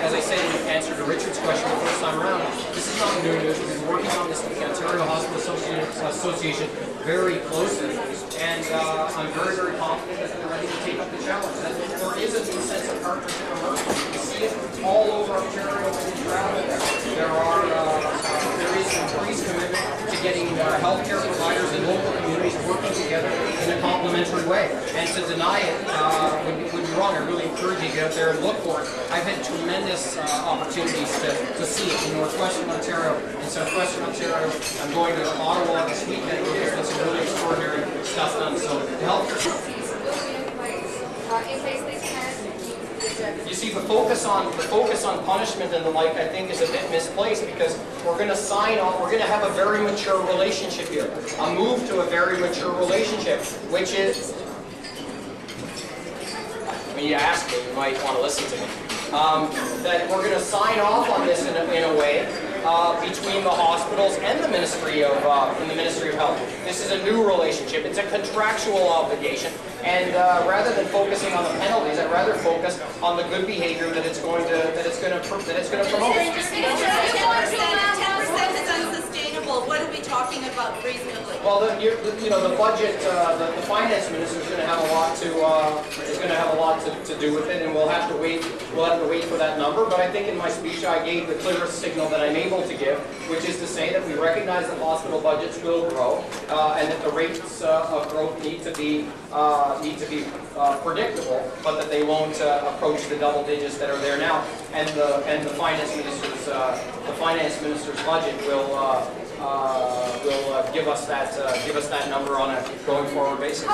as I said in answer to Richard's question the first time around, this is not new news. We've been working on this with the Ontario Hospital Association very closely, and I'm very, very confident that they're ready to take up the challenge. That there is a new sense of partnership emerging. You see it all over Ontario and in travel. There is increased commitment to getting healthcare providers and local communities working together in a complementary way. And to deny it would be wrong. I really encourage you to get out there and look for it. I've had tremendous opportunities to see it in Northwestern Ontario. In Southwestern Ontario, I'm going to Ottawa this weekend where there's been some really extraordinary stuff done. So the healthcare. You see, the focus on punishment and the like, I think, is a bit misplaced, because we're going to sign on. We're going to have a very mature relationship here, a move to a very mature relationship, which is. When you ask me, you might want to listen to me. That we're going to sign off on this in a way between the hospitals and the Ministry of Health. This is a new relationship. It's a contractual obligation, and rather than focusing on the penalties, I'd rather focus on the good behavior that it's going to promote. 10% is unsustainable. What are we talking about reasonably? Well, the budget, the finance minister is going to have a lot to do with it, and we'll have to wait. We'll have to wait for that number. But I think in my speech I gave the clearest signal that I'm able to give, which is to say that we recognize that hospital budgets will grow, and that the rates of growth need to be predictable, but that they won't approach the double digits that are there now. And the finance minister's budget will give us that number on a going forward basis.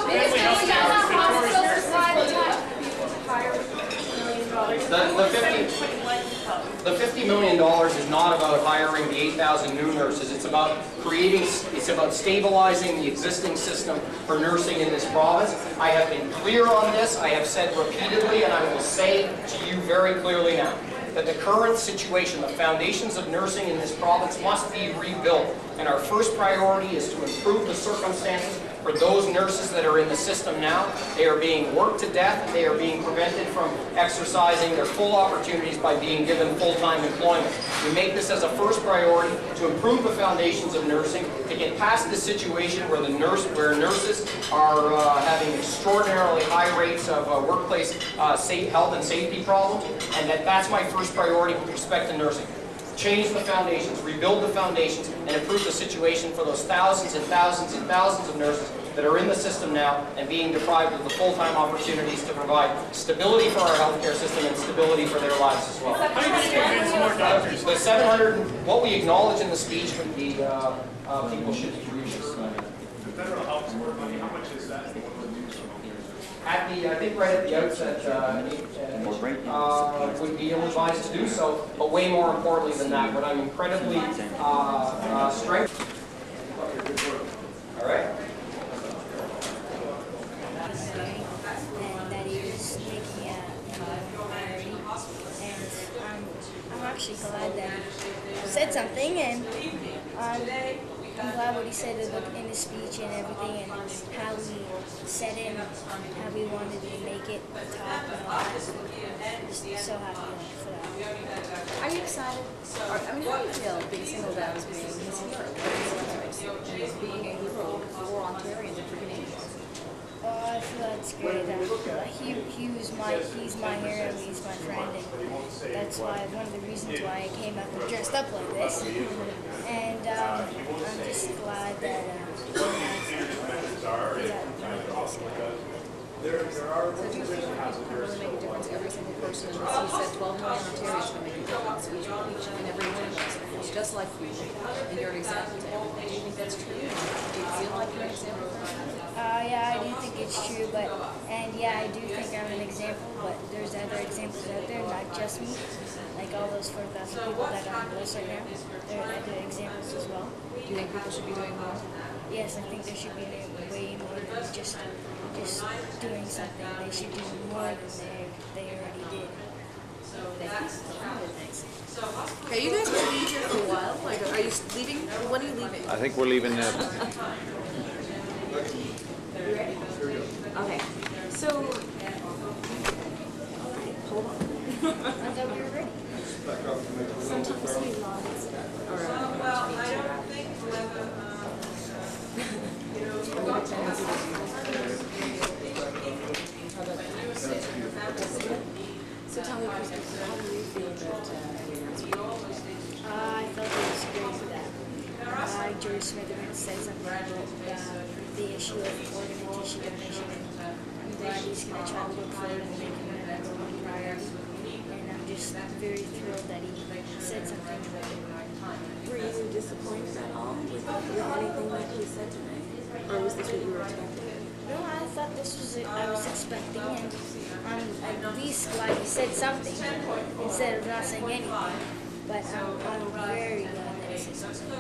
The $50 million is not about hiring the 8,000 new nurses. It's about stabilizing the existing system for nursing in this province. I have been clear on this. I have said repeatedly, and I will say to you very clearly now, that the current situation, the foundations of nursing in this province must be rebuilt. And our first priority is to improve the circumstances for those nurses that are in the system now. They are being worked to death. They are being prevented from exercising their full opportunities by being given full-time employment. We make this as a first priority to improve the foundations of nursing, to get past this situation where nurses are having extraordinarily high rates of workplace health and safety problems, and that's my first priority with respect to nursing. Change the foundations, rebuild the foundations, and improve the situation for those thousands and thousands and thousands of nurses that are in the system now and being deprived of the full-time opportunities to provide stability for our healthcare system and stability for their lives as well. How do you convince more doctors? The 700, what we acknowledge in the speech would be people should be reached. The federal health support money, how much is that? I think right at the outset, would be ill-advised to do so, but way more importantly than that, but I'm incredibly strengthened. All right. And that he was making a priority, and I'm actually glad that he said something, and I'm glad what he said in his speech and everything, and how he said it, and how he wanted to make it top, and all that. Just so happy for that. Are you excited? How do you feel being singled out as being his hero? And being a hero for Ontarians and for Canadians? I feel that's great. He's my hero, he's my friend, and that's why one of the reasons why I came up and dressed up like this. And I'm just glad that So do you feel like you can really make a difference every single person? He said 12 million Ontarians can make a difference, each and every one of us, just like you, and you're an example to everyone. Do you think that's true? Do you feel like you're an example for everyone? yeah, I do think it's true, I do think I'm an example, but there's other examples out there, not just me. Like all those 4,000 people that are on the list right now, there are other examples as well. Do you think people should be doing more? Yes, I think there should be way more than just doing something. They should do more than they already did. Thanks. Okay, you guys going to be here for a while? Like, are you leaving? When are you leaving? I think we're leaving. You ready? Okay. So, hold on. I thought we were ready. issue of organ and tissue donation. I'm glad he's going to try to look forward and make him a number one priority. And I'm just very thrilled that he said something about it. Were you disappointed at all with anything that he said tonight? Or was this what you were expecting? No, I thought this was what I was expecting, and I'm at least glad he said something instead of not saying anything. But I'm very glad that he said something.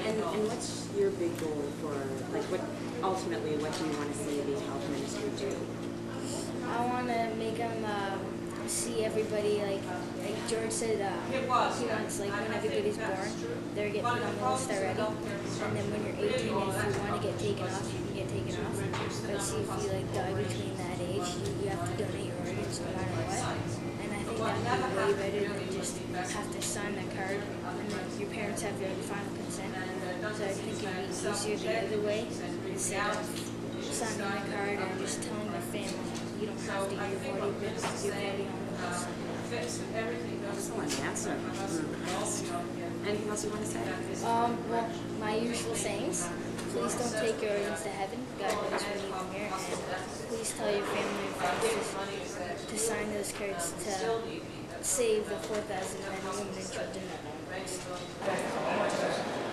And what's your big goal for, like, what ultimately, what do you want to see the health ministry do? I want to make him see everybody, like George said, he wants, like, when everybody's born, they're getting put on the list already. And then when you're 18, if you want to get taken off, you can get taken off. But see, if you, like, die between that age, you have to donate your organs no matter what. And I think that would be way better than just have to sign that card and then your parents have your final consent. So I think it would be easier the other way instead of signing the card and just telling the family you don't have to, you're already on the list. Excellent answer. Anything else you want to say? Well, my usual sayings. Please don't take your organs to heaven. God knows we need them here. And please tell your family and friends to sign those cards to save the 4,000 men, women, and children that are on the list.